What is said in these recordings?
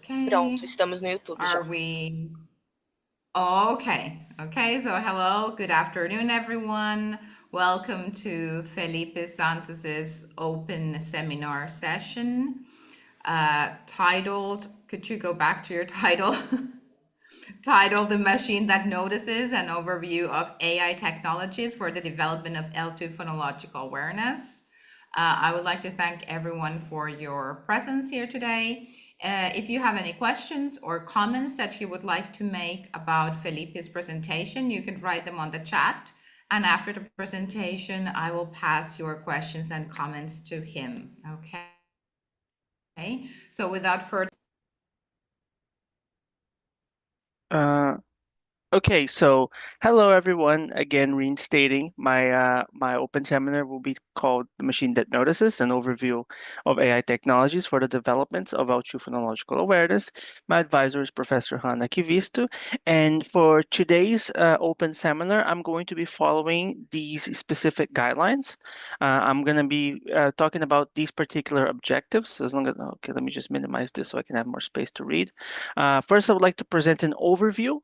Pronto, Okay. estamos no YouTube já. Are we? Okay. Okay. So, hello. Good afternoon, everyone. Welcome to Felipe Santos's open seminar session titled, could you go back to your title? Titled The Machine That Notices, an overview of AI technologies for the development of L2 phonological awareness. I would like to thank everyone for your presence here today. If you have any questions or comments that you would like to make about Felipe's presentation, you can write them on the chat. And after the presentation, I will pass your questions and comments to him. Okay. So without further Uh, Okay, so hello everyone. Again, reinstating my open seminar will be called "The Machine That Notices: An Overview of AI Technologies for the Development of Audio Phonological Awareness." My advisor is Professor Hanna Kivisto, and for today's open seminar, I'm going to be following these specific guidelines. I'm going to be talking about these particular objectives. As long as okay, let me just minimize this so I can have more space to read. First, I would like to present an overview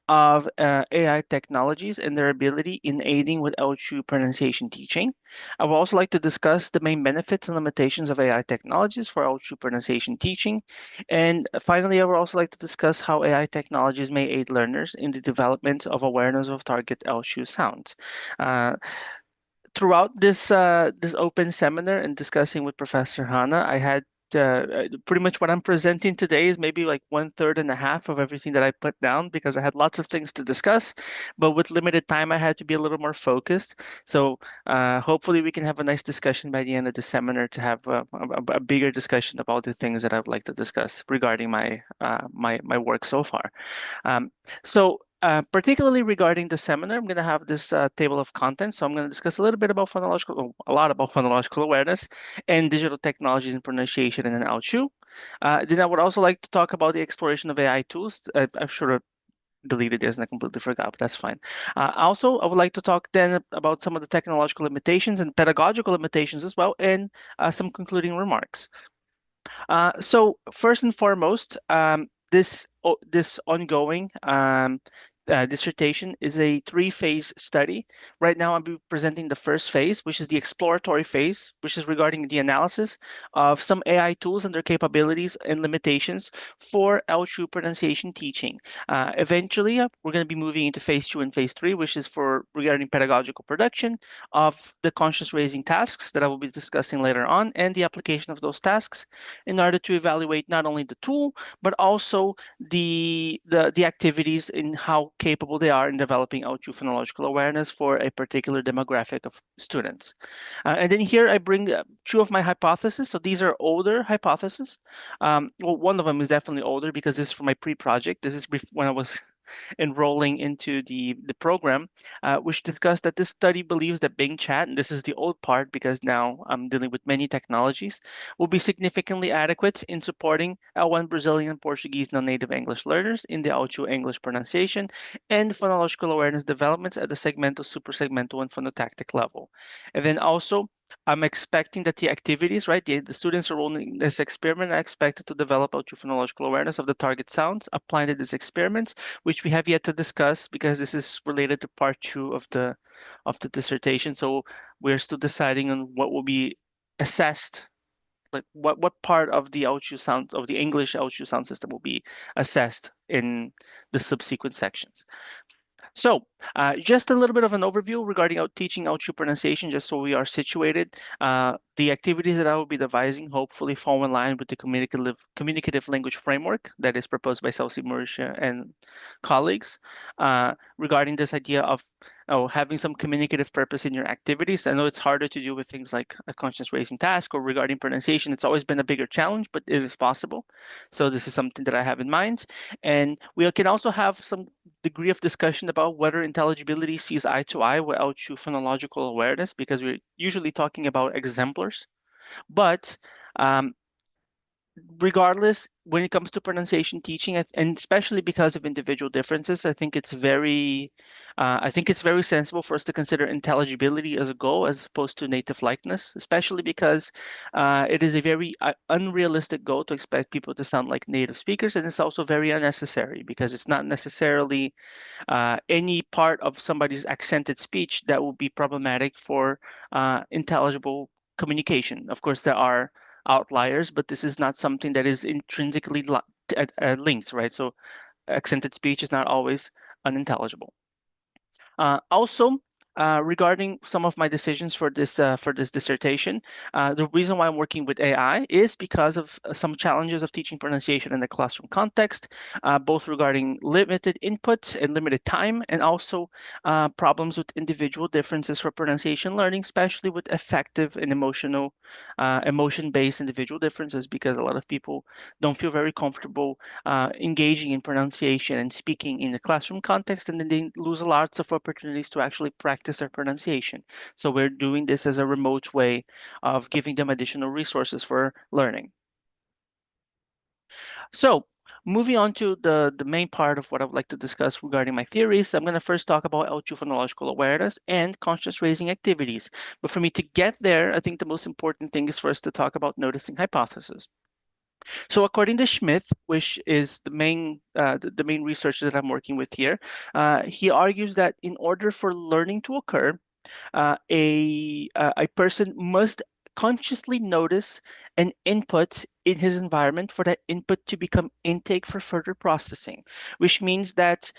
of AI technologies and their ability in aiding with L2 pronunciation teaching. I would also like to discuss the main benefits and limitations of AI technologies for L2 pronunciation teaching. And finally, I would also like to discuss how AI technologies may aid learners in the development of awareness of target L2 sounds. Uh, Throughout this open seminar and discussing with Professor Hanna, I had pretty much what I'm presenting today is maybe like one third and a half of everything that I put down because I had lots of things to discuss, but with limited time, I had to be a little more focused. So hopefully we can have a nice discussion by the end of the seminar to have a bigger discussion about the things that I would like to discuss regarding my work so far. Particularly regarding the seminar, I'm going to have this table of contents. So I'm going to discuss a little bit about a lot about phonological awareness and digital technologies in pronunciation and in Ouchu. Then I would also like to talk about the exploration of AI tools. I've sort of deleted this and I completely forgot, but that's fine. Also, I would like to talk then about some of the technological limitations and pedagogical limitations as well, and some concluding remarks. So first and foremost, this ongoing dissertation is a three-phase study. Right now, I'll be presenting the first phase, which is the exploratory phase, which is regarding the analysis of some AI tools and their capabilities and limitations for L2 pronunciation teaching. Eventually, we're going to be moving into phase two and phase three, which is for regarding pedagogical production of the conscious raising tasks that I will be discussing later on, and the application of those tasks in order to evaluate not only the tool, but also the activities in how capable they are in developing out phonological awareness for a particular demographic of students. And then here I bring two of my hypotheses. So these are older hypotheses. Well, one of them is definitely older because this is for my pre-project. This is when I was enrolling into the program, which discussed that this study believes that Bing Chat, and this is the old part because now I'm dealing with many technologies, will be significantly adequate in supporting L1 Brazilian and Portuguese non-native English learners in the L2 English pronunciation and phonological awareness developments at the segmental, suprasegmental, and phonotactic level. And then also, I'm expecting that the activities, right, the students enrolled in this experiment are expected to develop L2 phonological awareness of the target sounds applied to these experiments, which we have yet to discuss because this is related to part two of the dissertation. So we're still deciding on what will be assessed, like what part of the Auchu sound of the English Auchu sound system will be assessed in the subsequent sections. So, just a little bit of an overview regarding teaching Auchu pronunciation, just so we are situated. The activities that I will be devising hopefully fall in line with the communicative language framework that is proposed by Celsi Mauritia and colleagues regarding this idea of having some communicative purpose in your activities. I know it's harder to do with things like a conscious raising task or regarding pronunciation. It's always been a bigger challenge, but it is possible. So this is something that I have in mind. And we can also have some degree of discussion about whether intelligibility sees eye to eye without true phonological awareness, because we're usually talking about exemplars. But um, regardless, when it comes to pronunciation teaching, and especially because of individual differences, I think it's very sensible for us to consider intelligibility as a goal as opposed to native likeness, especially because it is a very unrealistic goal to expect people to sound like native speakers, and it's also very unnecessary because it's not necessarily any part of somebody's accented speech that will be problematic for intelligible communication. Of course, there are outliers, but this is not something that is intrinsically linked, right? So accented speech is not always unintelligible. Also, regarding some of my decisions for this dissertation, the reason why I'm working with AI is because of some challenges of teaching pronunciation in the classroom context, both regarding limited input and limited time, and also problems with individual differences for pronunciation learning, especially with effective and emotion-based individual differences, because a lot of people don't feel very comfortable engaging in pronunciation and speaking in the classroom context, and then they lose lots of opportunities to actually practice their pronunciation. So we're doing this as a remote way of giving them additional resources for learning. So moving on to the main part of what I would like to discuss regarding my theories, I'm going to first talk about L2 phonological awareness and conscious raising activities. But for me to get there, I think the most important thing is for us to talk about noticing hypothesis. So according to Schmidt, which is the main research that I'm working with here, he argues that in order for learning to occur, a person must consciously notice an input in his environment for that input to become intake for further processing, which means that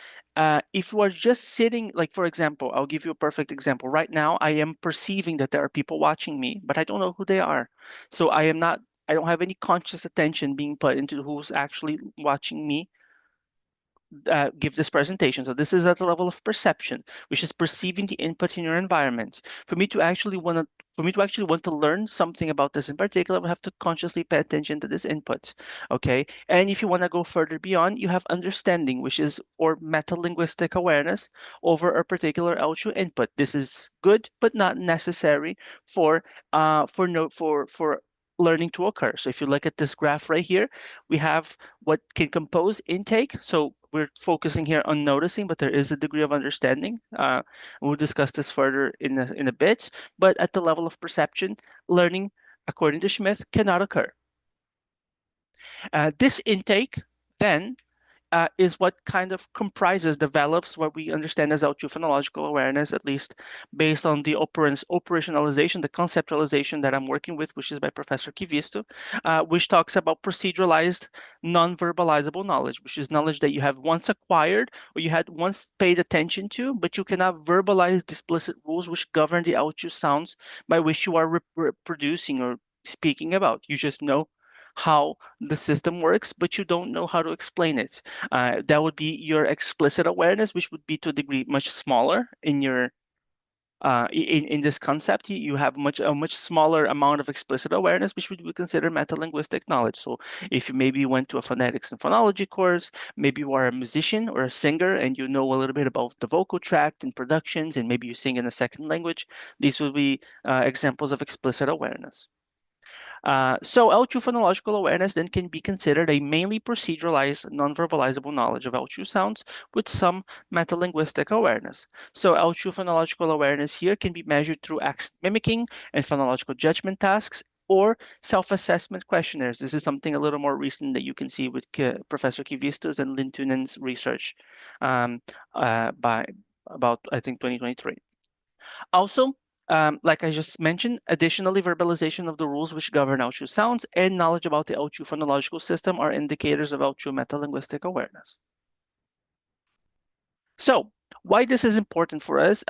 if you are just sitting, like for example, I'll give you a perfect example. Right now, I am perceiving that there are people watching me, but I don't know who they are. So I don't have any conscious attention being put into who's actually watching me give this presentation. So this is at the level of perception, which is perceiving the input in your environment. For me to actually want to learn something about this in particular, I would have to consciously pay attention to this input. Okay. And if you want to go further beyond, you have understanding, which is or meta-linguistic awareness over a particular output input. This is good, but not necessary for no for learning to occur. So if you look at this graph right here, we have what can compose intake. So we're focusing here on noticing, but there is a degree of understanding. We'll discuss this further in a bit. But at the level of perception, learning, according to Smith, cannot occur. This intake then is what kind of comprises, develops what we understand as phonological awareness, at least based on the operationalization, the conceptualization that I'm working with, which is by Professor Kivisto, which talks about proceduralized, non-verbalizable knowledge, which is knowledge that you have once acquired or you had once paid attention to, but you cannot verbalize the explicit rules which govern the output sounds by which you are reproducing or speaking about. You just know how the system works, but you don't know how to explain it. That would be your explicit awareness, which would be to a degree much smaller in your in this concept. You have a much smaller amount of explicit awareness, which would be considered metalinguistic knowledge. So if you maybe went to a phonetics and phonology course, maybe you are a musician or a singer and you know a little bit about the vocal tract and productions, and maybe you sing in a second language, these would be examples of explicit awareness. So L2 phonological awareness then can be considered a mainly proceduralized, non-verbalizable knowledge of L2 sounds with some metalinguistic awareness. So L2 phonological awareness here can be measured through accent mimicking and phonological judgment tasks or self-assessment questionnaires. This is something a little more recent that you can see with Professor Kivistos and Lintunen's research um, by about, I think, 2023. Also, like I just mentioned, additionally, verbalization of the rules which govern Auchu sounds and knowledge about the Auchu phonological system are indicators of Auchu metalinguistic awareness. So, why this is important for us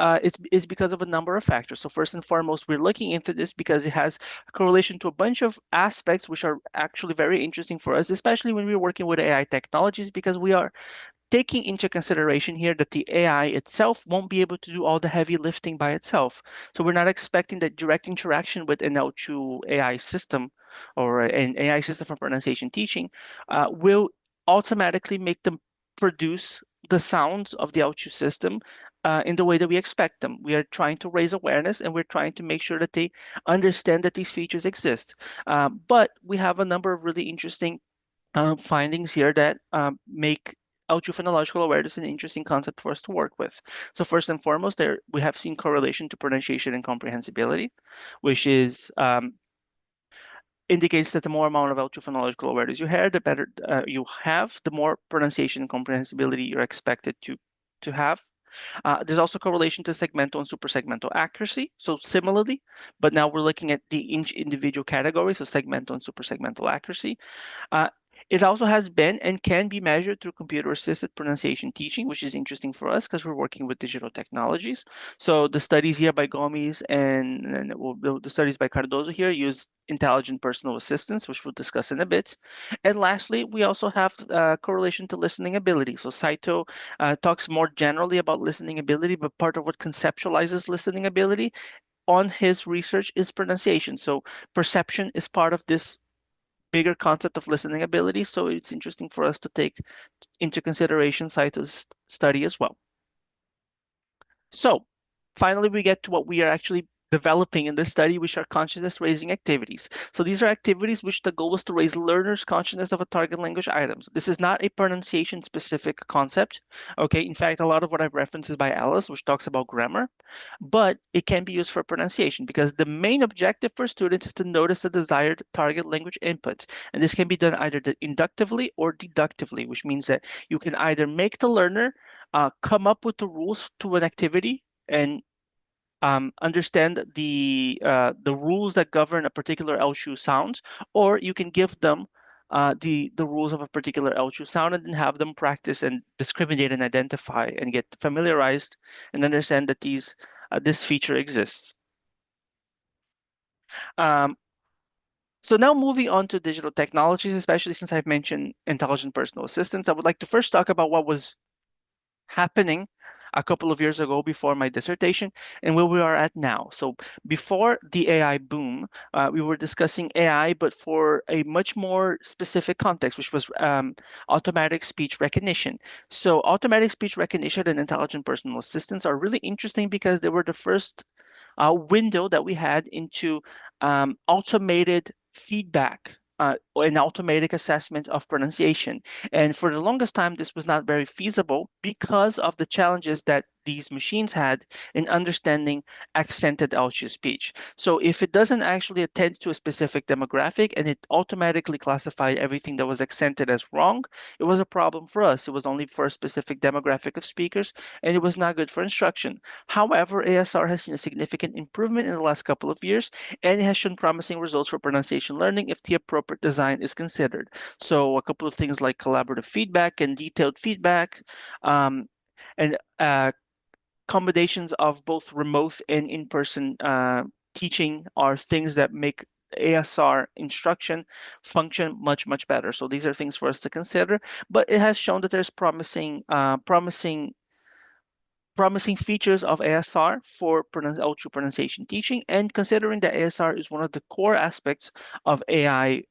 is because of a number of factors. So first and foremost, we're looking into this because it has a correlation to a bunch of aspects which are actually very interesting for us, especially when we're working with AI technologies, because we are taking into consideration here that the AI itself won't be able to do all the heavy lifting by itself. So we're not expecting that direct interaction with an L2 AI system or an AI system for pronunciation teaching will automatically make them produce the sounds of the L2 system in the way that we expect them. We are trying to raise awareness and we're trying to make sure that they understand that these features exist. But we have a number of really interesting findings here that make phonological awareness an interesting concept for us to work with. So first and foremost, there we have seen correlation to pronunciation and comprehensibility, which is indicates that the more amount of phonological awareness you have, the better you have, the more pronunciation and comprehensibility you're expected to have. There's also correlation to segmental and supersegmental accuracy. So similarly, but now we're looking at the individual categories of segmental and supersegmental accuracy. Uh, it also has been and can be measured through computer-assisted pronunciation teaching, which is interesting for us because we're working with digital technologies. So the studies here by Gomes and well, the studies by Cardozo here use intelligent personal assistants, which we'll discuss in a bit. And lastly, we also have correlation to listening ability. So Saito talks more generally about listening ability, but part of what conceptualizes listening ability on his research is pronunciation. So perception is part of this bigger concept of listening ability. So it's interesting for us to take into consideration Saito's study as well. So finally, we get to what we are actually developing in this study, which are consciousness raising activities. So these are activities which the goal is to raise learners' consciousness of a target language item. This is not a pronunciation specific concept. Okay, in fact, a lot of what I've referenced is by Alice, which talks about grammar, but it can be used for pronunciation because the main objective for students is to notice the desired target language input. And this can be done either inductively or deductively, which means that you can either make the learner come up with the rules to an activity and understand the rules that govern a particular LSHU sound, or you can give them the rules of a particular LSHU sound and then have them practice and discriminate and identify and get familiarized and understand that this feature exists. Um, so now moving on to digital technologies, especially since I've mentioned intelligent personal assistants, I would like to first talk about what was happening a couple of years ago before my dissertation and where we are at now. So before the AI boom, we were discussing AI, but for a much more specific context, which was automatic speech recognition. So automatic speech recognition and intelligent personal assistants are really interesting because they were the first window that we had into automated feedback and automatic assessment of pronunciation. And for the longest time, this was not very feasible because of the challenges that these machines had in understanding accented LSU speech. So if it doesn't actually attend to a specific demographic and it automatically classified everything that was accented as wrong, it was a problem for us. It was only for a specific demographic of speakers, and it was not good for instruction. However, ASR has seen a significant improvement in the last couple of years, and it has shown promising results for pronunciation learning if the appropriate design is considered. So a couple of things like collaborative feedback and detailed feedback, um, and combinations of both remote and in-person teaching are things that make ASR instruction function much, much better. So these are things for us to consider, but it has shown that there's promising features of ASR for ultra pronunciation teaching, and considering that ASR is one of the core aspects of AI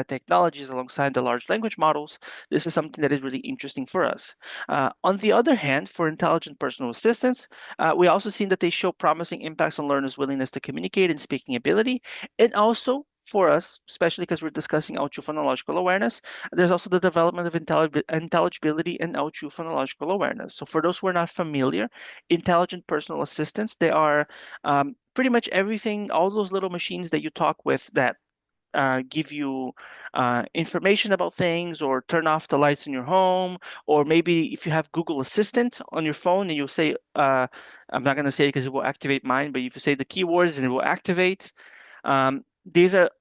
technologies alongside the large language models, this is something that is really interesting for us. On the other hand, for intelligent personal assistants, we also seen that they show promising impacts on learners' willingness to communicate and speaking ability, and also for us, especially because we're discussing ultra phonological awareness, there's also the development of intelligibility and ultra phonological awareness. So for those who are not familiar, intelligent personal assistants, they are pretty much everything, all those little machines that you talk with that give you information about things or turn off the lights in your home, or maybe if you have Google Assistant on your phone and you say, I'm not going to say it because it will activate mine, but if you say the keywords and it will activate, these are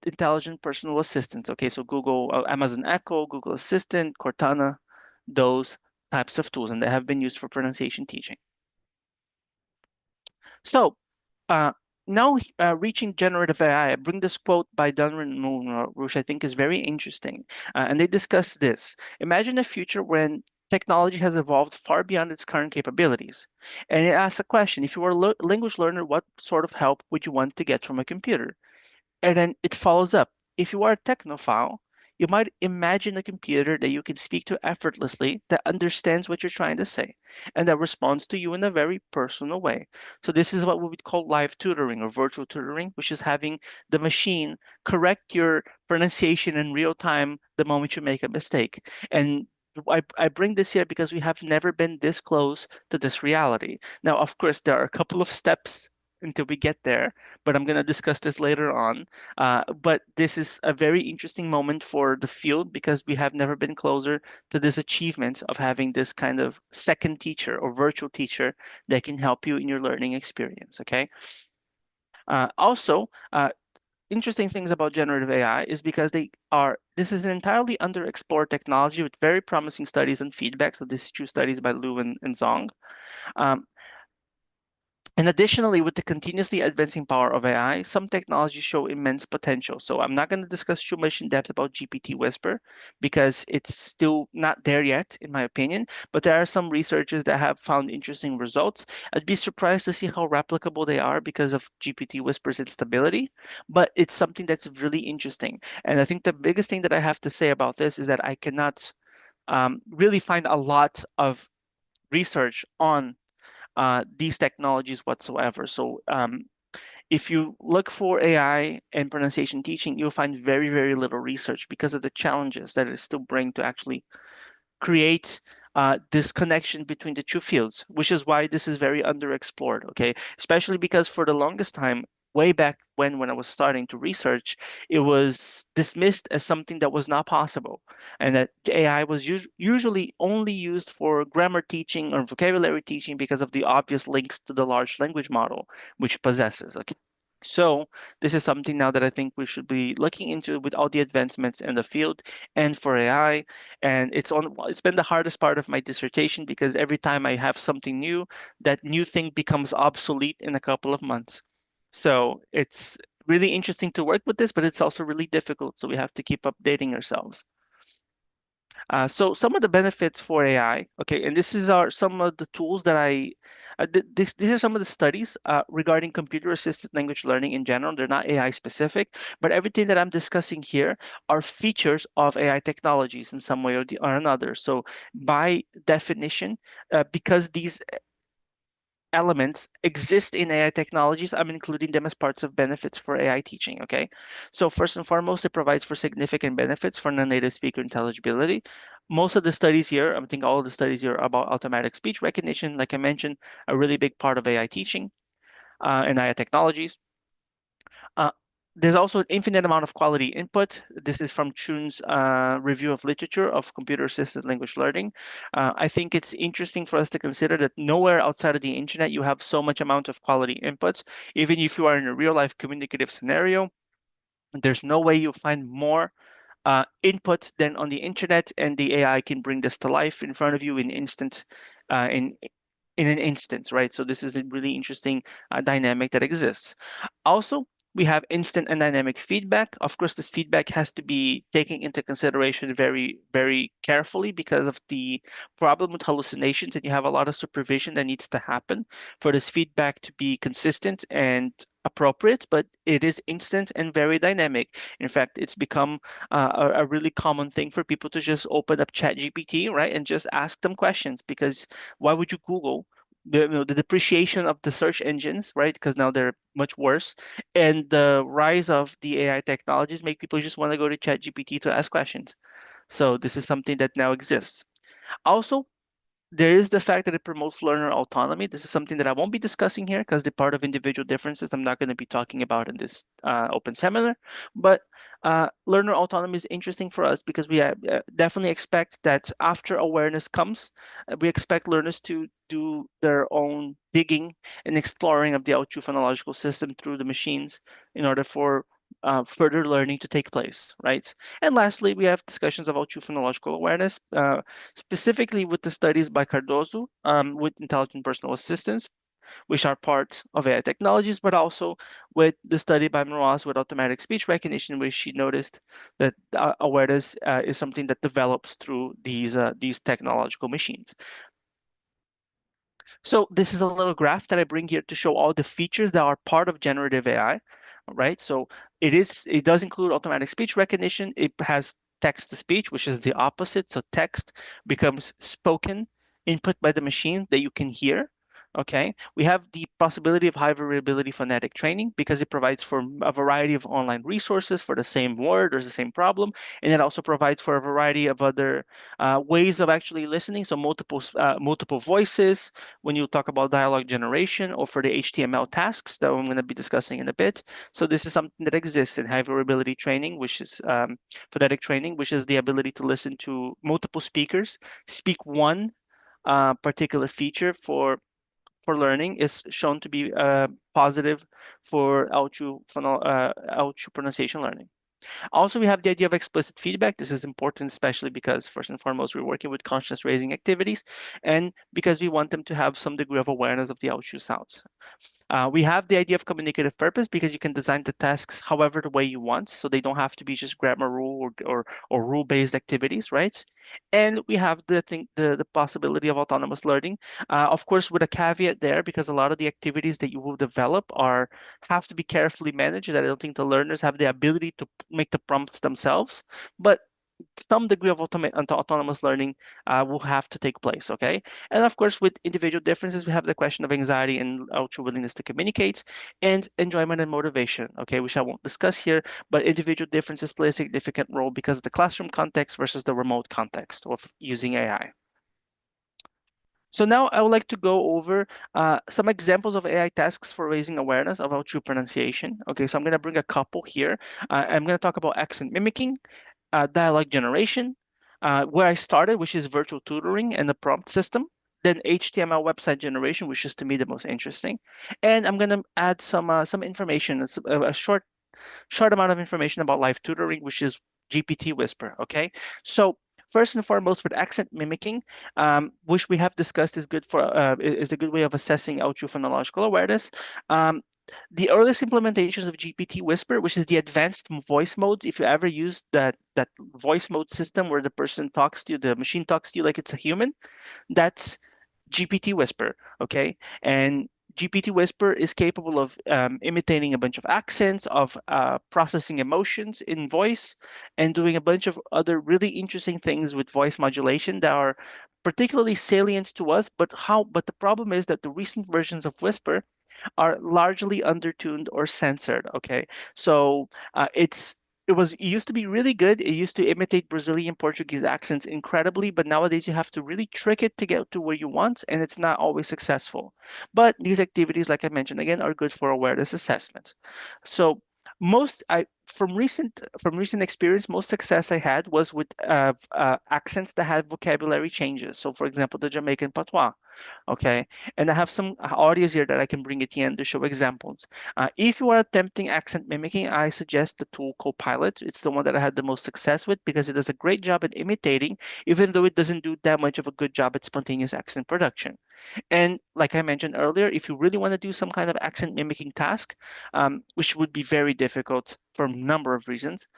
intelligent personal assistants. Okay, so Google, Amazon Echo, Google Assistant, Cortana, those types of tools, and they have been used for pronunciation teaching. So uh, now reaching generative AI, I bring this quote by Dunran Moon, which I think is very interesting. And they discuss this. Imagine a future when technology has evolved far beyond its current capabilities. And it asks a question, if you were a language learner, what sort of help would you want to get from a computer? And then it follows up. If you are a technophile, You might imagine a computer that you can speak to effortlessly, that understands what you're trying to say, and that responds to you in a very personal way. So this is what we would call live tutoring or virtual tutoring, which is having the machine correct your pronunciation in real time the moment you make a mistake. And I bring this here because we have never been this close to this reality. Now, of course, there are a couple of steps until we get there, but I'm going to discuss this later on. But this is a very interesting moment for the field because we have never been closer to this achievement of having this kind of second teacher or virtual teacher that can help you in your learning experience. Okay. Also, interesting things about generative AI is because this is an entirely underexplored technology with very promising studies and feedback. So this is two studies by Liu and Zhang. Um, and additionally, with the continuously advancing power of AI, some technologies show immense potential. So I'm not going to discuss too much in depth about GPT Whisper because it's still not there yet, in my opinion. But there are some researchers that have found interesting results. I'd be surprised to see how replicable they are because of GPT Whisper's instability. But it's something that's really interesting. And I think the biggest thing that I have to say about this is that I cannot really find a lot of research on these technologies whatsoever. So if you look for AI and pronunciation teaching, you'll find very, very little research because of the challenges that it still bring to actually create this connection between the two fields, which is why this is very underexplored, okay? Especially because for the longest time, way back when I was starting to research, it was dismissed as something that was not possible, and that AI was usually only used for grammar teaching or vocabulary teaching because of the obvious links to the large language model, which possesses, okay? So this is something now that I think we should be looking into with all the advancements in the field and for AI. And it's been the hardest part of my dissertation because every time I have something new, that new thing becomes obsolete in a couple of months. So it's really interesting to work with this, but it's also really difficult. So we have to keep updating ourselves. So some of the benefits for AI, okay, and this is our some of the tools that these are some of the studies regarding computer-assisted language learning in general. They're not AI specific, but everything that I'm discussing here are features of AI technologies in some way or another. So by definition, because these elements exist in AI technologies, I'm including them as parts of benefits for AI teaching. Okay. So, first and foremost, it provides for significant benefits for non native speaker intelligibility. Most of the studies here, I think all of the studies here are about automatic speech recognition, like I mentioned, a really big part of AI teaching and AI technologies. Uh, there's also an infinite amount of quality input. This is from Chun's review of literature of computer-assisted language learning. I think it's interesting for us to consider that nowhere outside of the internet you have so much amount of quality inputs. Even if you are in a real-life communicative scenario, there's no way you'll find more input than on the internet, and the AI can bring this to life in front of you in instant, in an instance, right? So this is a really interesting dynamic that exists. Also, we have instant and dynamic feedback. Of course, this feedback has to be taken into consideration very, very carefully because of the problem with hallucinations, and you have a lot of supervision that needs to happen for this feedback to be consistent and appropriate, but it is instant and very dynamic. In fact, it's become a really common thing for people to just open up ChatGPT, right, and just ask them questions because why would you Google the depreciation of the search engines, right? Because now they're much worse, and the rise of the AI technologies make people just want to go to ChatGPT to ask questions. So this is something that now exists. Also, there is the fact that it promotes learner autonomy. This is something that I won't be discussing here because the part of individual differences I'm not going to be talking about in this open seminar. But learner autonomy is interesting for us because we definitely expect that after awareness comes, we expect learners to do their own digging and exploring of the Auchu phonological system through the machines in order for further learning to take place, right? And lastly, we have discussions about true phonological awareness. Specifically with the studies by Cardozo with intelligent personal assistants, which are part of AI technologies, but also with the study by Mroz with automatic speech recognition, where she noticed that awareness is something that develops through these technological machines. So this is a little graph that I bring here to show all the features that are part of generative AI, right? So it does include automatic speech recognition. It has text to speech, which is the opposite. So text becomes spoken input by the machine that you can hear. Okay, we have the possibility of high variability phonetic training because it provides for a variety of online resources for the same word or the same problem, and it also provides for a variety of other ways of actually listening. So multiple voices when you talk about dialogue generation, or for the HTML tasks that I'm going to be discussing in a bit. So this is something that exists in high variability training, which is phonetic training, which is the ability to listen to multiple speakers, speak one particular feature for learning is shown to be positive for L2 pronunciation learning. Also, we have the idea of explicit feedback. This is important, especially because first and foremost, we're working with conscious raising activities, and because we want them to have some degree of awareness of the L2 sounds. We have the idea of communicative purpose because you can design the tasks however the way you want, so they don't have to be just grammar rule or rule-based activities, right? And we have the possibility of autonomous learning, of course, with a caveat there, because a lot of the activities that you will develop are have to be carefully managed. I don't think the learners have the ability to make the prompts themselves, but some degree of autonomous learning will have to take place, okay? And of course, with individual differences, we have the question of anxiety and ultra willingness to communicate, and enjoyment and motivation, okay, which I won't discuss here, but individual differences play a significant role because of the classroom context versus the remote context of using AI. So now I would like to go over some examples of AI tasks for raising awareness about true pronunciation. Okay, so I'm going to bring a couple here. I'm going to talk about accent mimicking, dialogue generation, where I started, which is virtual tutoring and the prompt system. Then HTML website generation, which is to me the most interesting. And I'm going to add some information, a short amount of information about live tutoring, which is GPT Whisper. Okay, so first and foremost, with accent mimicking, which we have discussed is good for is a good way of assessing outro phonological awareness. Um, the earliest implementations of GPT Whisper, which is the advanced voice modes, if you ever use that voice mode system where the person talks to you, the machine talks to you like it's a human, that's GPT Whisper, okay? And GPT Whisper is capable of imitating a bunch of accents, of processing emotions in voice, and doing a bunch of other really interesting things with voice modulation that are particularly salient to us. But the problem is that the recent versions of Whisper are largely undertuned or censored. Okay, so it used to be really good. It used to imitate Brazilian Portuguese accents incredibly, but nowadays you have to really trick it to get to where you want, and it's not always successful. But these activities, like I mentioned again, are good for awareness assessment. So most I from recent experience, most success I had was with accents that had vocabulary changes. So, for example, the Jamaican patois. Okay, and I have some audios here that I can bring at the end to show examples. If you are attempting accent mimicking, I suggest the tool Copilot. It's the one that I had the most success with because it does a great job at imitating, even though it doesn't do that much of a good job at spontaneous accent production. And like I mentioned earlier, if you really want to do some kind of accent mimicking task, which would be very difficult for a number of reasons,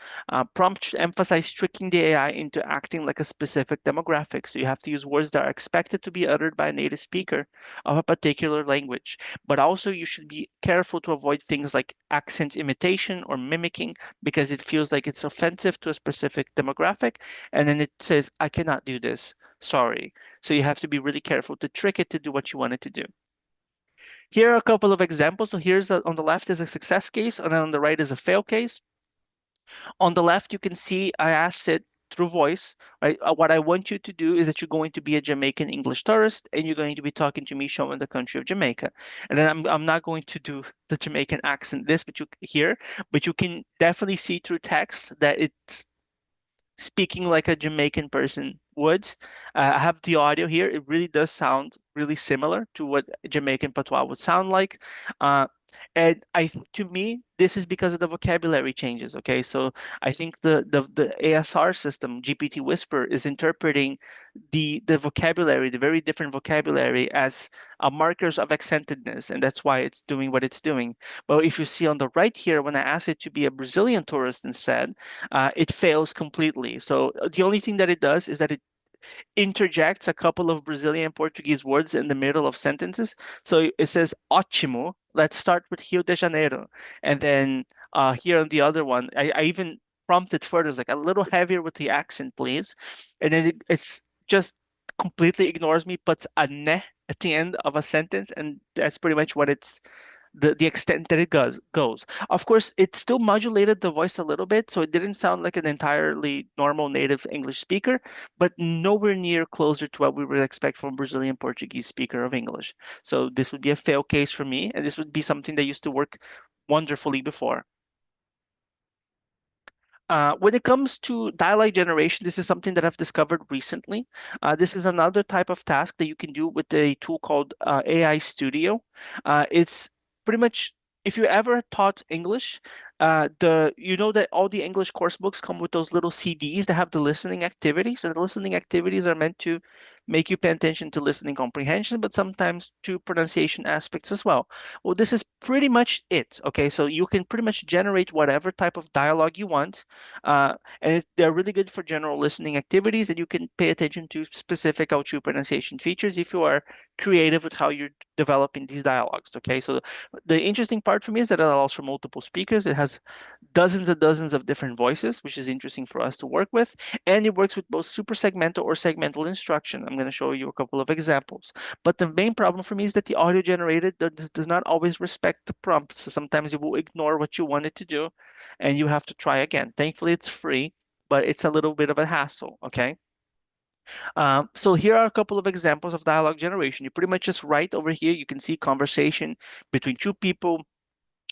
prompts emphasize tricking the AI into acting like a specific demographic. So you have to use words that are expected to be uttered by a native speaker of a particular language. But also, you should be careful to avoid things like accent imitation or mimicking because it feels like it's offensive to a specific demographic. And then it says, I cannot do this. Sorry. So you have to be really careful to trick it to do what you want it to do. Here are a couple of examples. So on the left is a success case, and on the right is a fail case. On the left, you can see I asked it through voice, right? What I want you to do is that you're going to be a Jamaican English tourist, and you're going to be talking to me showing the country of Jamaica. And then I'm not going to do the Jamaican accent but you can definitely see through text that it's speaking like a Jamaican person would. I have the audio here. It really does sound really similar to what Jamaican patois would sound like. Uh, to me, this is because of the vocabulary changes. Okay, so I think the ASR system, GPT Whisper, is interpreting the vocabulary, the very different vocabulary, as markers of accentedness, and that's why it's doing what it's doing. But if you see on the right here, when I ask it to be a Brazilian tourist instead, it fails completely. So the only thing that it does is that it interjects a couple of Brazilian Portuguese words in the middle of sentences. So it says ótimo. Let's start with Rio de Janeiro. And then here on the other one, I even prompt it further. It's like a little heavier with the accent, please. And then it's just completely ignores me, puts a ne at the end of a sentence, and that's pretty much what it's the extent that it goes. Of course, it still modulated the voice a little bit, so it didn't sound like an entirely normal native English speaker, but nowhere near closer to what we would expect from a Brazilian Portuguese speaker of English. So this would be a fail case for me, and this would be something that used to work wonderfully before. When it comes to dialogue generation, this is something that I've discovered recently. This is another type of task that you can do with a tool called AI Studio. It's pretty much if you ever taught English, the you know that all the English course books come with those little CDs that have the listening activities, and the listening activities are meant to make you pay attention to listening comprehension, but sometimes to pronunciation aspects as well. Well, this is pretty much it. Okay, so you can pretty much generate whatever type of dialogue you want, they're really good for general listening activities, and you can pay attention to specific Auchu pronunciation features if you are creative with how you're developing these dialogues. Okay, so the interesting part for me is that it allows for multiple speakers. It has dozens and dozens of different voices, which is interesting for us to work with, and it works with both super segmental or segmental instruction. I'm going to show you a couple of examples. But the main problem for me is that the audio generated does not always respect the prompts. So sometimes it will ignore what you want it to do, and you have to try again. Thankfully, it's free, but it's a little bit of a hassle. Okay. So here are a couple of examples of dialogue generation. You pretty much just write over here. You can see conversation between two people.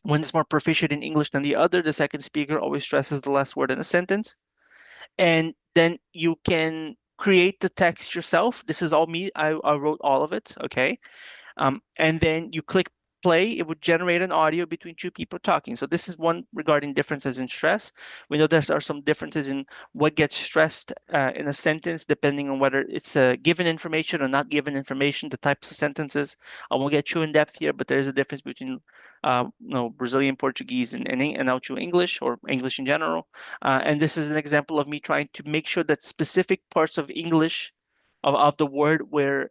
One is more proficient in English than the other. The second speaker always stresses the last word in a sentence. And then you can create the text yourself. This is all me. I wrote all of it. Okay. And then you click play, it would generate an audio between two people talking. So this is one regarding differences in stress. We know there are some differences in what gets stressed in a sentence, depending on whether it's given information or not given information, the types of sentences. I won't get too in depth here, but there's a difference between Brazilian Portuguese and Aucho English or English in general. And this is an example of me trying to make sure that specific parts of English of the word were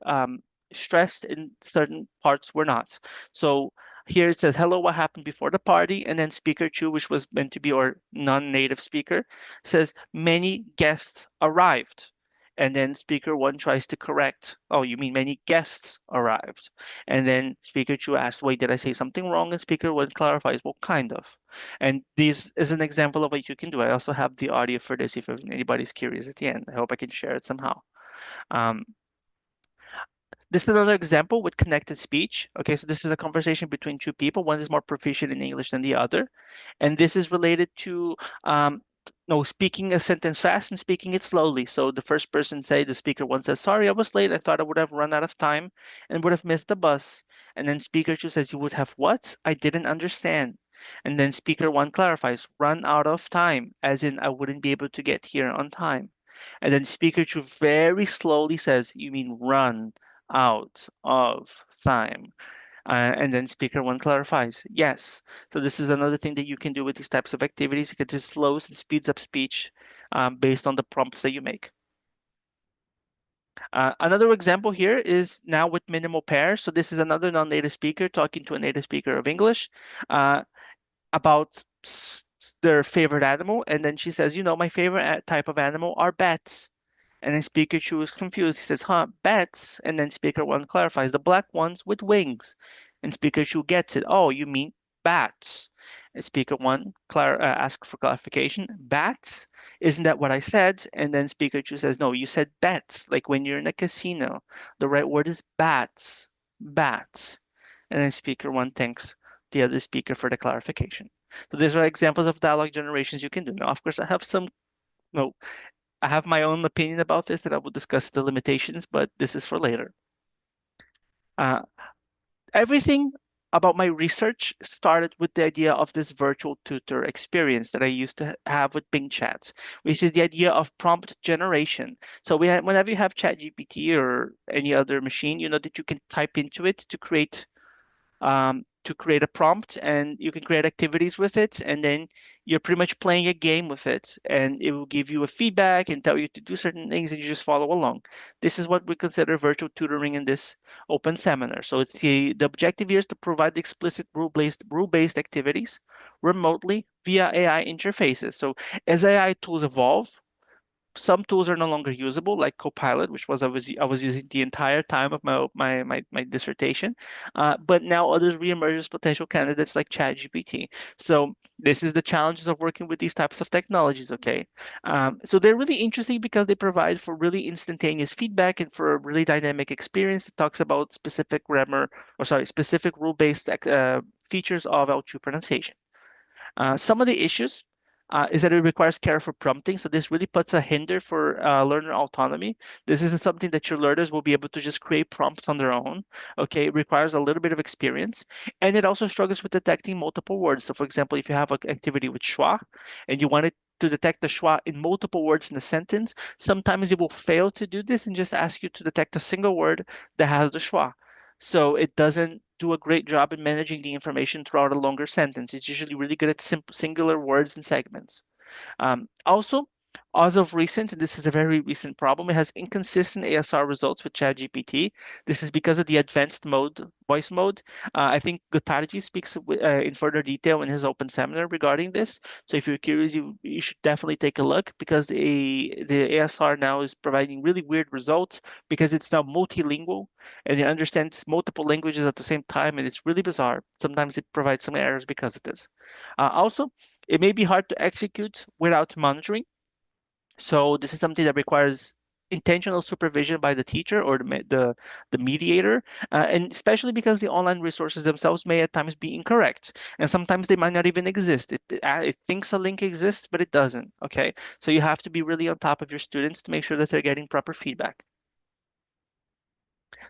stressed in certain parts were not. So here it says, hello, what happened before the party? And then speaker two, which was meant to be our non-native speaker, says, many guests arrived. And then speaker one tries to correct, oh, you mean many guests arrived. And then speaker two asks, wait, did I say something wrong? And speaker one clarifies, well, kind of. And this is an example of what you can do. I also have the audio for this if anybody's curious at the end. I hope I can share it somehow. Um, this is another example with connected speech. Okay, so this is a conversation between two people. One is more proficient in English than the other. And this is related to no, speaking a sentence fast and speaking it slowly. So the first person say, the speaker one says, sorry, I was late. I thought I would have run out of time and would have missed the bus. And then speaker two says, you would have what? I didn't understand. And then speaker one clarifies, run out of time, as in I wouldn't be able to get here on time. And then speaker two very slowly says, you mean run out of time. And then speaker one clarifies, yes. So this is another thing that you can do with these types of activities. It just slows and speeds up speech based on the prompts that you make. Another example here is now with minimal pairs. So this is another non-native speaker talking to a native speaker of English about their favorite animal. And then she says, my favorite type of animal are bats. And then speaker two is confused. He says, huh, bats. And then speaker one clarifies, the black ones with wings. And speaker two gets it. Oh, you mean bats. And speaker one asks for clarification. Bats? Isn't that what I said? And then speaker two says, no, you said bets, like when you're in a casino. The right word is bats. Bats. And then speaker one thanks the other speaker for the clarification. So these are examples of dialogue generations you can do. Now, of course, I have some no I have my own opinion about this that I will discuss the limitations, but this is for later. Uh, Everything about my research started with the idea of this virtual tutor experience that I used to have with Bing Chats, which is the idea of prompt generation. So whenever you have ChatGPT or any other machine, you know that you can type into it to create a prompt, and you can create activities with it, and then you're pretty much playing a game with it, and it will give you a feedback and tell you to do certain things, and you just follow along. This is what we consider virtual tutoring in this open seminar. So it's the objective here is to provide explicit rule-based activities remotely via AI interfaces. So as AI tools evolve, some tools are no longer usable, like Copilot, which I was using the entire time of my dissertation. But now others reemerge as potential candidates like ChatGPT. So this is the challenges of working with these types of technologies. Okay, so they're really interesting because they provide for really instantaneous feedback and for a really dynamic experience. It talks about specific grammar, or sorry, specific rule-based features of L2 pronunciation. Some of the issues is that it requires careful prompting. So this really puts a hinder for learner autonomy. This isn't something that your learners will be able to just create prompts on their own. Okay, it requires a little bit of experience, and it also struggles with detecting multiple words. So, for example, if you have an activity with schwa, and you want it to detect the schwa in multiple words in a sentence, sometimes it will fail to do this and just ask you to detect a single word that has the schwa. So it doesn't do a great job in managing the information throughout a longer sentence. It's usually really good at singular words and segments. Also, as of recent, and this is a very recent problem, it has inconsistent ASR results with ChatGPT. This is because of the advanced mode, voice mode. I think Gotarji speaks in further detail in his open seminar regarding this. So if you're curious, you should definitely take a look because the ASR now is providing really weird results because it's now multilingual and it understands multiple languages at the same time, and it's really bizarre. Sometimes it provides some errors because of this. Also, it may be hard to execute without monitoring. So this is something that requires intentional supervision by the teacher or the mediator, and especially because the online resources themselves may at times be incorrect, and sometimes they might not even exist. It thinks a link exists, but it doesn't. Okay, so you have to be really on top of your students to make sure that they're getting proper feedback.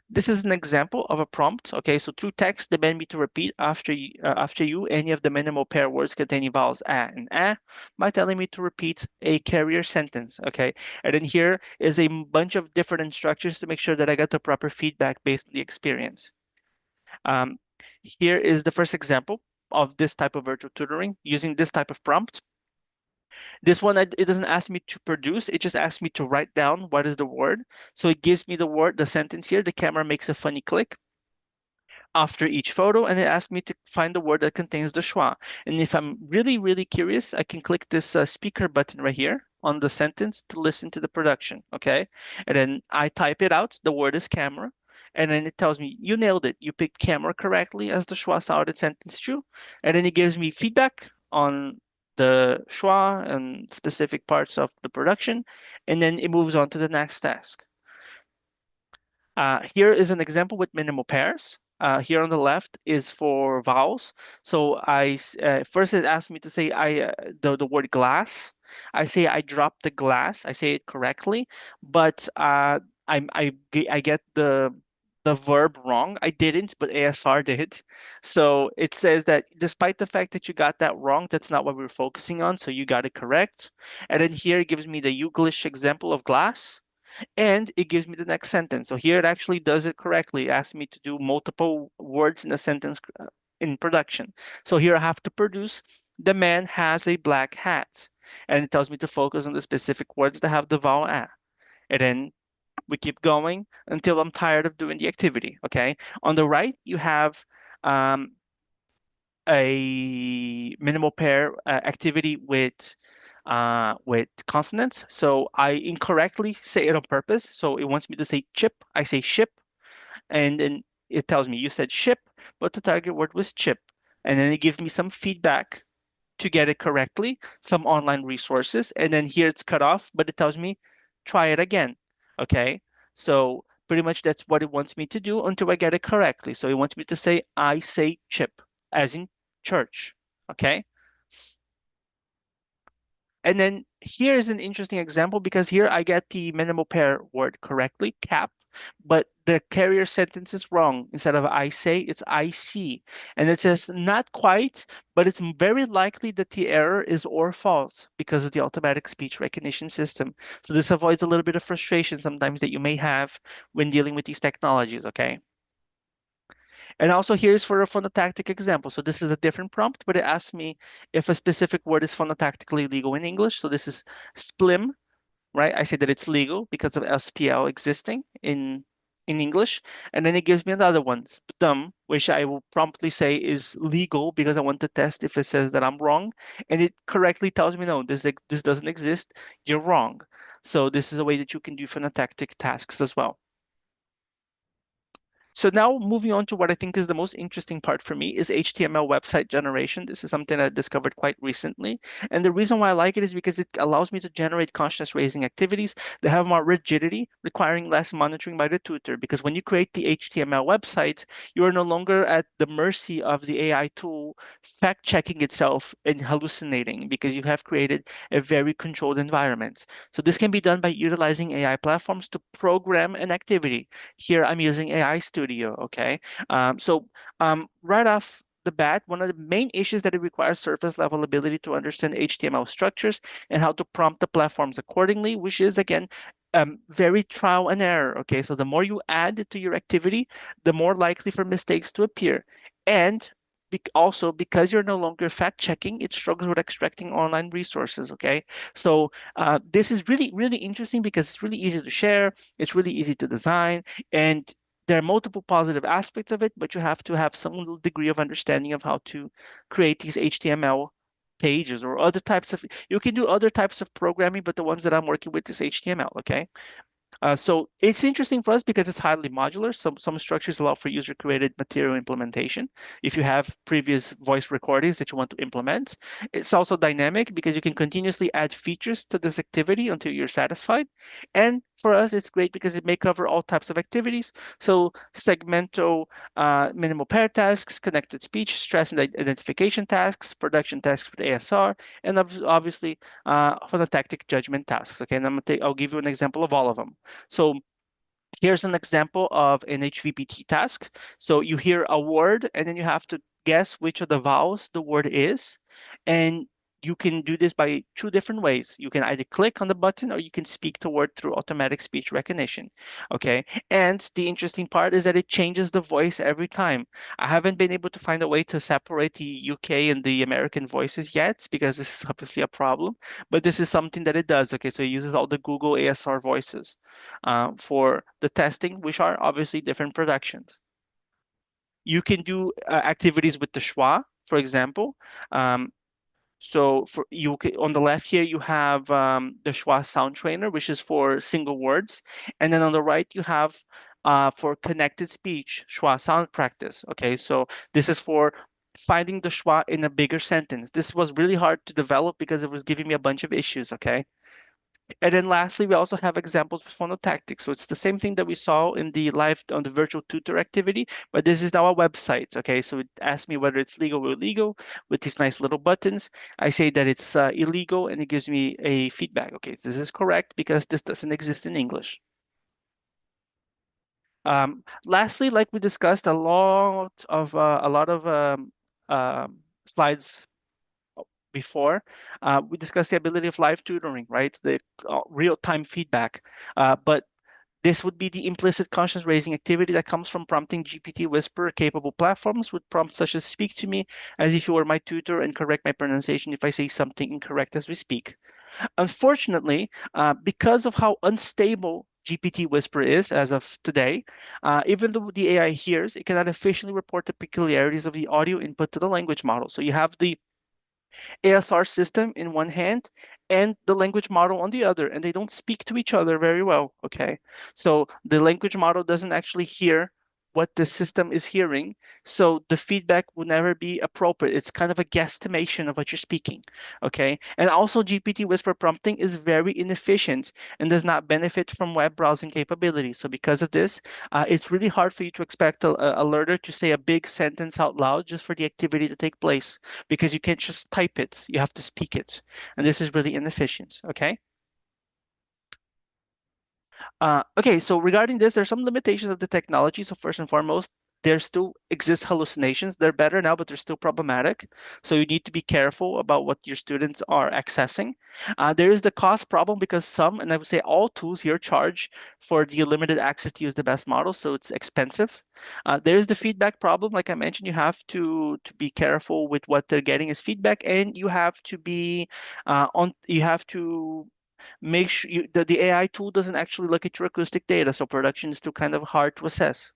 This is an example of a prompt. Okay, so through text, demand me to repeat after you any of the minimal pair words containing vowels a and by telling me to repeat a carrier sentence. Okay, and then here is a bunch of different instructions to make sure that I get the proper feedback based on the experience. Um, Here is the first example of this type of virtual tutoring using this type of prompt. This one, it doesn't ask me to produce, it just asks me to write down what is the word. So it gives me the word, the sentence here. The camera makes a funny click after each photo, and it asks me to find the word that contains the schwa. And if I'm really, really curious, I can click this speaker button right here on the sentence to listen to the production, okay? And then I type it out, the word is camera, and then it tells me, you nailed it. You picked camera correctly as the schwa sounded sentence true. And then it gives me feedback on the schwa and specific parts of the production, and then it moves on to the next task. Here is an example with minimal pairs. Here on the left is for vowels. So first it asks me to say the word glass. I say I dropped the glass. I say it correctly, but I get the verb wrong. I didn't, but ASR did. So it says that despite the fact that you got that wrong, that's not what we're focusing on. So you got it correct. And then here it gives me the Youglish example of glass, and it gives me the next sentence. So here it actually does it correctly. It asks me to do multiple words in a sentence in production. So here I have to produce the man has a black hat. And it tells me to focus on the specific words that have the vowel a. And then we keep going until I'm tired of doing the activity. Okay. On the right, you have um, a minimal pair activity with consonants. So I incorrectly say it on purpose. So it wants me to say chip. I say ship, and then it tells me you said ship, but the target word was chip. And then it gives me some feedback to get it correctly, some online resources, and then here it's cut off, but it tells me try it again. Okay. So pretty much that's what it wants me to do until I get it correctly. So it wants me to say I say chip, as in church. Okay. And then here's an interesting example because here I get the minimal pair word correctly, cap, but the carrier sentence is wrong. Instead of I say, it's I see. And it says not quite, but it's very likely that the error is or false because of the automatic speech recognition system. So this avoids a little bit of frustration sometimes that you may have when dealing with these technologies, okay? And also here's for a phonotactic example. So this is a different prompt, but it asks me if a specific word is phonotactically legal in English. So this is splim, right? I say that it's legal because of SPL existing in English, and then it gives me another one, spt which I will promptly say is legal because I want to test if it says that I'm wrong, and it correctly tells me no, this doesn't exist. You're wrong. So this is a way that you can do phonotactic tasks as well. So now moving on to what I think is the most interesting part for me is HTML website generation. This is something I discovered quite recently. And the reason why I like it is because it allows me to generate consciousness raising activities that have more rigidity, requiring less monitoring by the tutor. Because when you create the HTML websites, you are no longer at the mercy of the AI tool fact checking itself and hallucinating because you have created a very controlled environment. So this can be done by utilizing AI platforms to program an activity. Here I'm using AI Studio, okay? Right off the bat, one of the main issues that it requires surface level ability to understand HTML structures and how to prompt the platforms accordingly, which is again very trial and error. Okay, so the more you add to your activity, the more likely for mistakes to appear. And also because you're no longer fact checking, it struggles with extracting online resources. Okay, so this is really, really interesting because it's really easy to share, it's really easy to design, and there are multiple positive aspects of it, but you have to have some degree of understanding of how to create these HTML pages or other types of, you can do other types of programming, but the ones that I'm working with is HTML, okay? So it's interesting for us because it's highly modular. Some structures allow for user-created material implementation. If you have previous voice recordings that you want to implement, it's also dynamic because you can continuously add features to this activity until you're satisfied. And for us, it's great because it may cover all types of activities. So segmental, minimal pair tasks, connected speech, stress and identification tasks, production tasks with ASR, and obviously for the tactic judgment tasks. Okay, and I'll give you an example of all of them. So here's an example of an HVPT task. So you hear a word and then you have to guess which of the vowels the word is. And you can do this by two different ways. You can either click on the button or you can speak the word through automatic speech recognition. Okay. And the interesting part is that it changes the voice every time. I haven't been able to find a way to separate the UK and the American voices yet because this is obviously a problem, but this is something that it does. Okay. So it uses all the Google ASR voices for the testing, which are obviously different productions. You can do activities with the schwa, for example. Um, so for on the left here, you have the schwa sound trainer, which is for single words. And then on the right, you have for connected speech, schwa sound practice. Okay, so this is for finding the schwa in a bigger sentence. This was really hard to develop because it was giving me a bunch of issues. Okay. And then lastly, we also have examples with phonotactics. So it's the same thing that we saw in the live on the virtual tutor activity, but this is now a website. Okay, so it asks me whether it's legal or illegal with these nice little buttons. I say that it's illegal and it gives me a feedback. Okay, this is correct because this doesn't exist in English. Lastly, like we discussed, a lot of slides before, we discussed the ability of live tutoring, right? The real-time feedback. But this would be the implicit conscious raising activity that comes from prompting GPT Whisper capable platforms with prompts such as speak to me as if you were my tutor and correct my pronunciation if I say something incorrect as we speak. Unfortunately, because of how unstable GPT Whisper is as of today, even though the AI hears, it cannot officially report the peculiarities of the audio input to the language model. So you have the ASR system in one hand and the language model on the other, and they don't speak to each other very well. Okay. So the language model doesn't actually hear what the system is hearing. So the feedback will never be appropriate. It's kind of a guesstimation of what you're speaking. Okay. And also, GPT whisper prompting is very inefficient and does not benefit from web browsing capabilities. So because of this, it's really hard for you to expect a learner to say a big sentence out loud just for the activity to take place because you can't just type it, you have to speak it. And this is really inefficient, okay? Okay, so regarding this, there's some limitations of the technology. So first and foremost, there still exist hallucinations. They're better now, but they're still problematic. So you need to be careful about what your students are accessing. There is the cost problem because some, and I would say all tools here charge for the limited access to use the best model, so it's expensive. There is the feedback problem. Like I mentioned, you have to be careful with what they're getting as feedback, and you have to be you have to Make sure the AI tool doesn't actually look at your acoustic data, so production is still kind of hard to assess.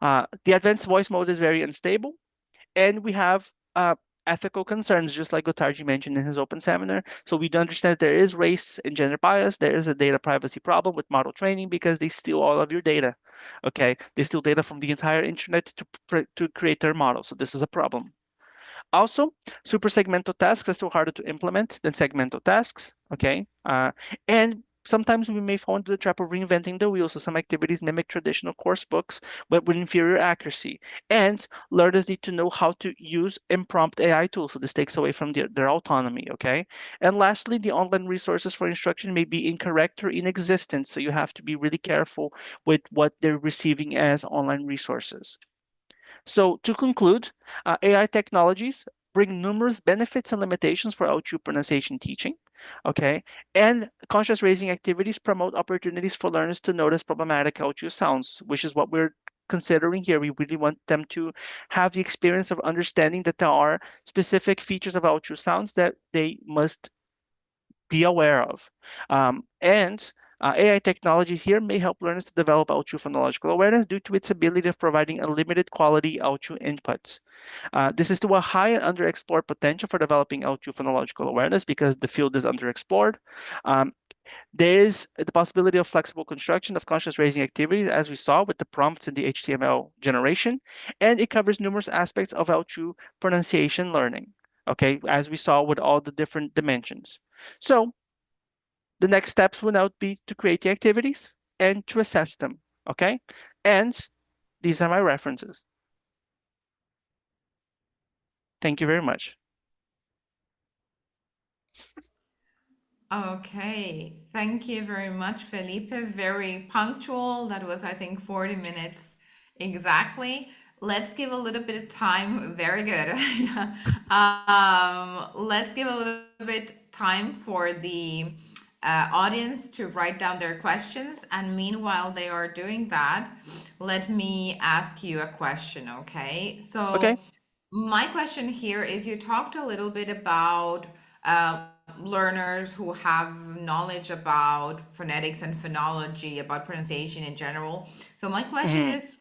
The advanced voice mode is very unstable, and we have ethical concerns, just like Gotarji mentioned in his open seminar. So we do understand that there is race and gender bias. There is a data privacy problem with model training because they steal all of your data. Okay, they steal data from the entire internet to create their model. So this is a problem. Also, super segmental tasks are still harder to implement than segmental tasks. Okay, and sometimes we may fall into the trap of reinventing the wheel. So some activities mimic traditional course books, but with inferior accuracy. And learners need to know how to use impromptu AI tools. So this takes away from their autonomy. Okay, and lastly, the online resources for instruction may be incorrect or inexistent. So you have to be really careful with what they're receiving as online resources. So to conclude, AI technologies bring numerous benefits and limitations for Outrew pronunciation teaching. Okay, and conscious raising activities promote opportunities for learners to notice problematic Outrew sounds, which is what we're considering here. We really want them to have the experience of understanding that there are specific features of Outrew sounds that they must be aware of. And AI technologies here may help learners to develop Outrew phonological awareness due to its ability of providing unlimited quality Outrew inputs. This is to a high and underexplored potential for developing Outrew phonological awareness because the field is underexplored. Um, there is the possibility of flexible construction of conscious raising activities, as we saw with the prompts in the HTML generation, and it covers numerous aspects of Outrew pronunciation learning. Okay, as we saw with all the different dimensions. So the next steps will now be to create the activities and to assess them. Okay, and these are my references. Thank you very much. Okay, thank you very much, Felipe. Very punctual. That was, I think, 40 minutes exactly. Let's give a little bit of time. Very good. Let's give a little bit time for the audience to write down their questions. And meanwhile, they are doing that, let me ask you a question, okay? Okay. So, my question here is you talked a little bit about learners who have knowledge about phonetics and phonology, about pronunciation in general. So, my question Mhm. is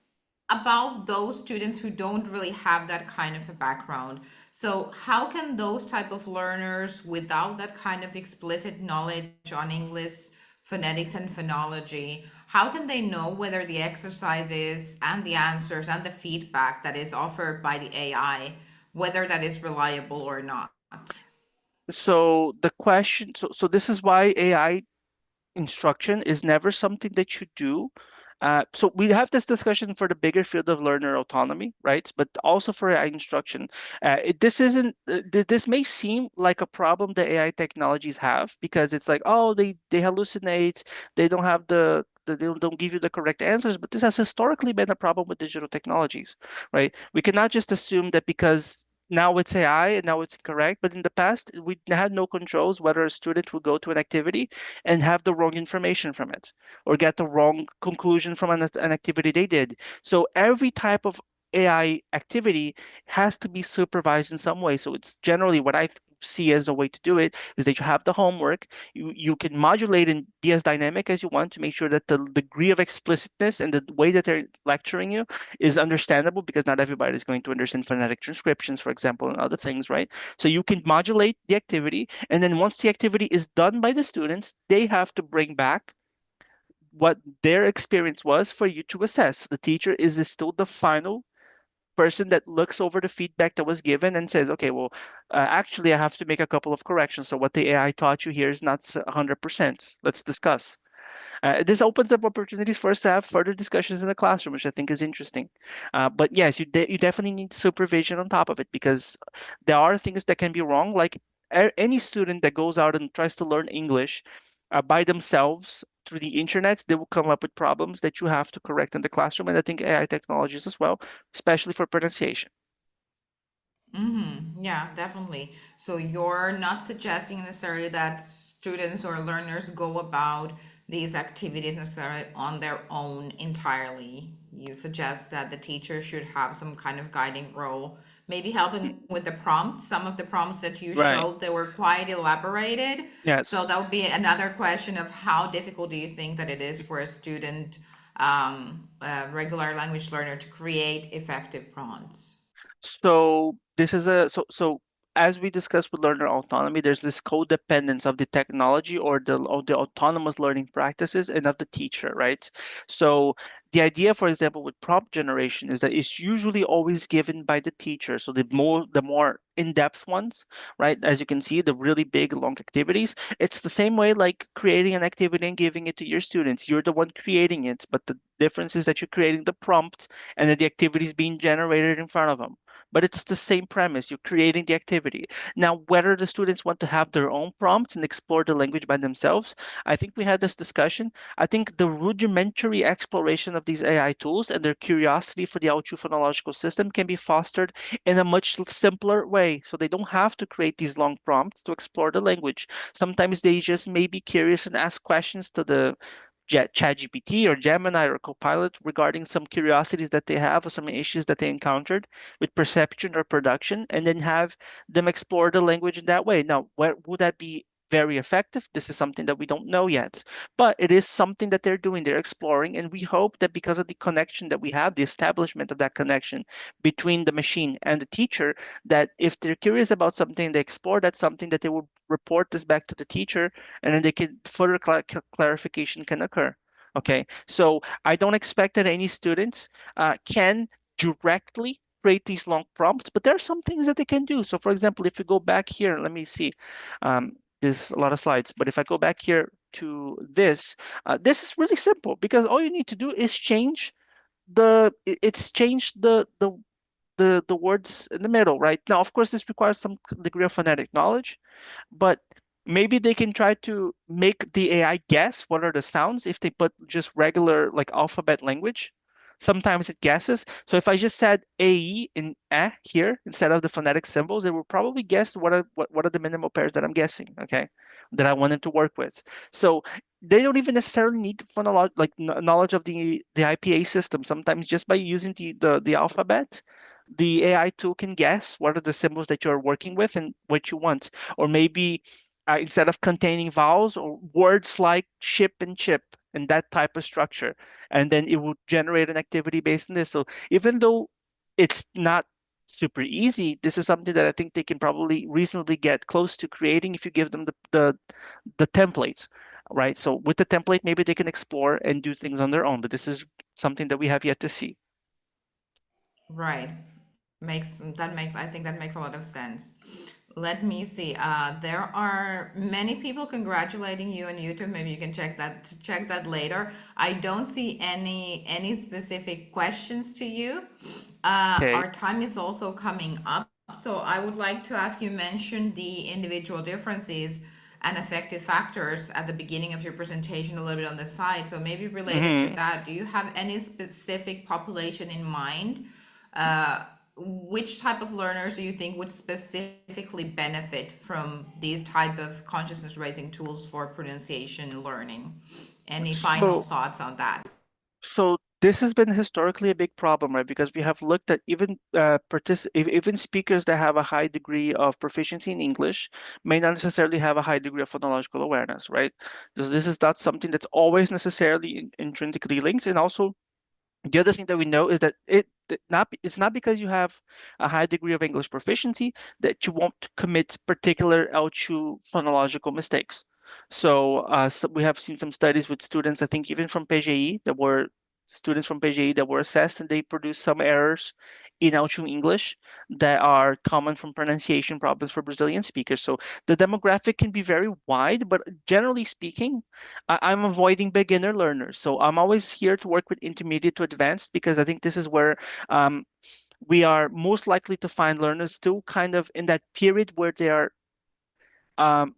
about those students who don't really have that kind of a background. So, how can those type of learners without that kind of explicit knowledge on English, phonetics, and phonology, how can they know whether the exercises and the answers and the feedback that is offered by the AI, whether that is reliable or not? So this is why AI instruction is never something that you do. So we have this discussion for the bigger field of learner autonomy, right? But also for AI instruction. This isn't. This may seem like a problem that AI technologies have because it's like, oh, they hallucinate, they don't have they don't give you the correct answers. But this has historically been a problem with digital technologies, right? We cannot just assume that because now it's AI and now it's correct, but in the past we had no controls whether a student would go to an activity and have the wrong information from it or get the wrong conclusion from an activity they did. So every type of AI activity has to be supervised in some way. So it's generally what I see as a way to do it is that you have the homework, you can modulate and be as dynamic as you want to make sure that the degree of explicitness and the way that they're lecturing you is understandable because not everybody is going to understand phonetic transcriptions, for example, and other things, right? So you can modulate the activity, and then once the activity is done by the students, they have to bring back what their experience was for you to assess. The teacher is still the final person that looks over the feedback that was given and says, okay, well, actually, I have to make a couple of corrections. So what the AI taught you here is not 100%. Let's discuss. This opens up opportunities for us to have further discussions in the classroom, which I think is interesting. But yes, you definitely need supervision on top of it because there are things that can be wrong. Like any student that goes out and tries to learn English by themselves through the internet, they will come up with problems that you have to correct in the classroom. And I think AI technologies as well, especially for pronunciation. Mm-hmm. Yeah, definitely. So you're not suggesting necessarily that students or learners go about these activities necessarily on their own entirely. You suggest that the teacher should have some kind of guiding role maybe helping with the prompts. Some of the prompts that you Right. showed, they were quite elaborated. So Yes. that would be another question of how difficult do you think that it is for a student, a regular language learner, to create effective prompts? So as we discussed with learner autonomy, there's this codependence of the technology or the autonomous learning practices and of the teacher, right? So the idea, for example, with prompt generation is that it's usually always given by the teacher. So the more in-depth ones, right? As you can see, the really big long activities, it's the same way like creating an activity and giving it to your students. You're the one creating it, but the difference is that you're creating the prompt and then the activity is being generated in front of them, but it's the same premise. You're creating the activity. Now, whether the students want to have their own prompts and explore the language by themselves, I think we had this discussion. I think the rudimentary exploration of these AI tools and their curiosity for the Auchu phonological system can be fostered in a much simpler way. So they don't have to create these long prompts to explore the language. Sometimes they just may be curious and ask questions to the ChatGPT or Gemini or Copilot regarding some curiosities that they have or some issues that they encountered with perception or production, and then have them explore the language in that way. Now, where would that be very effective? This is something that we don't know yet, but it is something that they're doing. They're exploring, and we hope that because of the connection that we have, the establishment of that connection between the machine and the teacher, that if they're curious about something, they explore that something, that they will report this back to the teacher, and then they can further clarification can occur. Okay, so I don't expect that any students can directly create these long prompts, but there are some things that they can do. So, for example, if you go back here, let me see. Um, there's a lot of slides, but if I go back here to this, this is really simple because all you need to do is change it's changed the words in the middle, right? Now, of course, this requires some degree of phonetic knowledge, but maybe they can try to make the AI guess what are the sounds if they put just regular like alphabet language. Sometimes it guesses. So if I just said AE in here instead of the phonetic symbols, it will probably guess what are the minimal pairs that I'm guessing, okay, that I want them to work with. So they don't even necessarily need knowledge of the IPA system. Sometimes just by using the alphabet, the AI tool can guess what are the symbols that you're working with and what you want. Or maybe instead of containing vowels or words like ship and chip and that type of structure, and then it will generate an activity based on this. So even though it's not super easy, this is something that I think they can probably reasonably get close to creating if you give them the templates, right? So with the template, maybe they can explore and do things on their own, but this is something that we have yet to see. Right. I think that makes a lot of sense. Let me see. There are many people congratulating you on YouTube. Maybe you can check that later. I don't see any specific questions to you. Okay. Our time is also coming up, so I would like to ask, you mentioned the individual differences and effective factors at the beginning of your presentation, a little bit on the side. So maybe related to Hmm. that, do you have any specific population in mind? Uh, which type of learners do you think would specifically benefit from these type of consciousness raising tools for pronunciation learning? Any final So thoughts on that? So this has been historically a big problem, right? Because we have looked at even speakers that have a high degree of proficiency in English may not necessarily have a high degree of phonological awareness, right? So this is not something that's always necessarily intrinsically linked. And also, the other thing that we know is that it's not because you have a high degree of English proficiency that you won't commit particular L2 phonological mistakes. So we have seen some studies with students, I think even from PGE, that were students from PGE that were assessed and they produced some errors in L2 English that are common from pronunciation problems for Brazilian speakers. So the demographic can be very wide, but generally speaking, I'm avoiding beginner learners. So I'm always here to work with intermediate to advanced because I think this is where um, we are most likely to find learners still kind of in that period where they are um,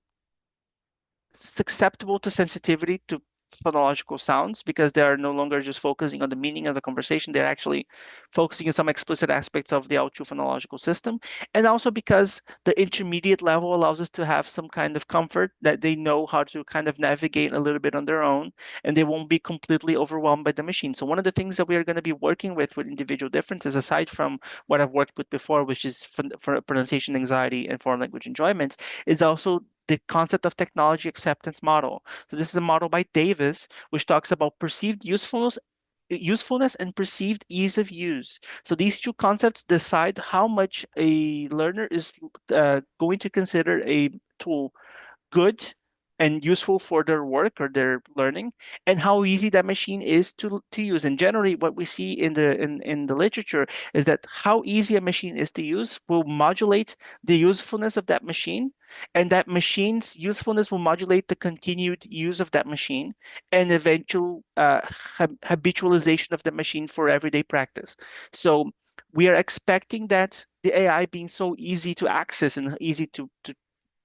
susceptible to sensitivity to phonological sounds because they are no longer just focusing on the meaning of the conversation. They're actually focusing on some explicit aspects of the L2 phonological system. And also because the intermediate level allows us to have some kind of comfort that they know how to kind of navigate a little bit on their own and they won't be completely overwhelmed by the machine. So one of the things that we are going to be working with individual differences, aside from what I've worked with before, which is for pronunciation anxiety and foreign language enjoyment, is also the concept of technology acceptance model. So this is a model by Davis, which talks about perceived usefulness and perceived ease of use. So these two concepts decide how much a learner is going to consider a tool good and useful for their work or their learning, and how easy that machine is to use. And generally what we see in the literature is that how easy a machine is to use will modulate the usefulness of that machine, and that machine's usefulness will modulate the continued use of that machine and eventual habitualization of the machine for everyday practice. So we are expecting that the AI being so easy to access and easy to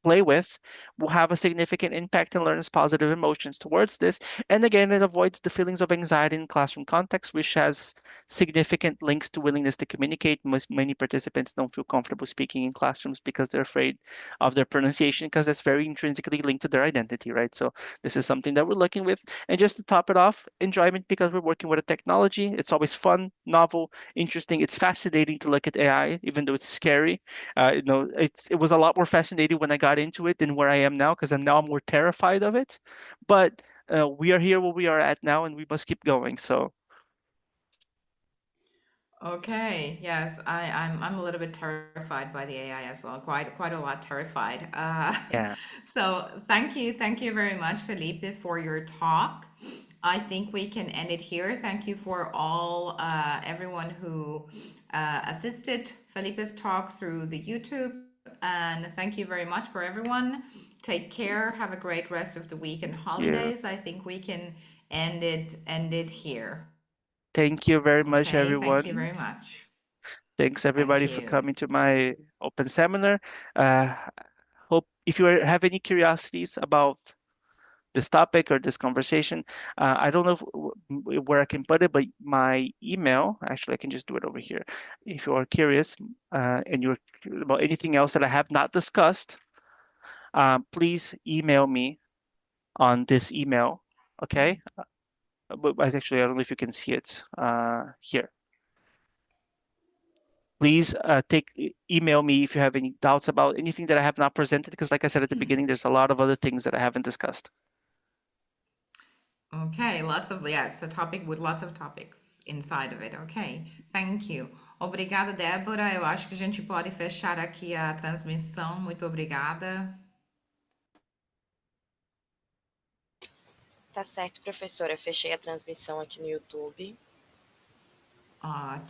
play with will have a significant impact and learns positive emotions towards this. And again, it avoids the feelings of anxiety in classroom context, which has significant links to willingness to communicate. Many participants don't feel comfortable speaking in classrooms because they're afraid of their pronunciation, because that's very intrinsically linked to their identity, right? So this is something that we're looking with. And just to top it off, enjoyment, because we're working with a technology. It's always fun, novel, interesting. It's fascinating to look at AI, even though it's scary. It was a lot more fascinating when I got into it than where I am now, because I'm more terrified of it. But we are here where we are at now, and we must keep going. So Okay, yes, I'm a little bit terrified by the AI as well. Quite a lot terrified. yeah, So thank you very much, Felipe, for your talk. I think we can end it here. Thank you for all everyone who assisted Felipe's talk through the YouTube, and thank you very much for everyone. Take care. Have a great rest of the week and you. holidays. I think we can end it here. Thank you very much, Okay, thank you very everyone. much. Thanks Thank everybody for you. coming to my open seminar. Uh, Hope if you have any curiosities about this topic or this conversation, I don't know where I can put it, but my email, actually, I can just do it over here. If you are curious and you're curious about anything else that I have not discussed, please email me on this email. Okay. But actually, I don't know if you can see it here. Please email me if you have any doubts about anything that I have not presented, because like I said at the beginning, there's a lot of other things that I haven't discussed. Okay, lots of, yeah, it's a topic with lots of topics inside of it. Ok, thank you. Obrigada, Débora. Eu acho que a gente pode fechar aqui a transmissão. Muito obrigada. Tá certo, professora. Fechei a transmissão aqui no YouTube. Ótimo.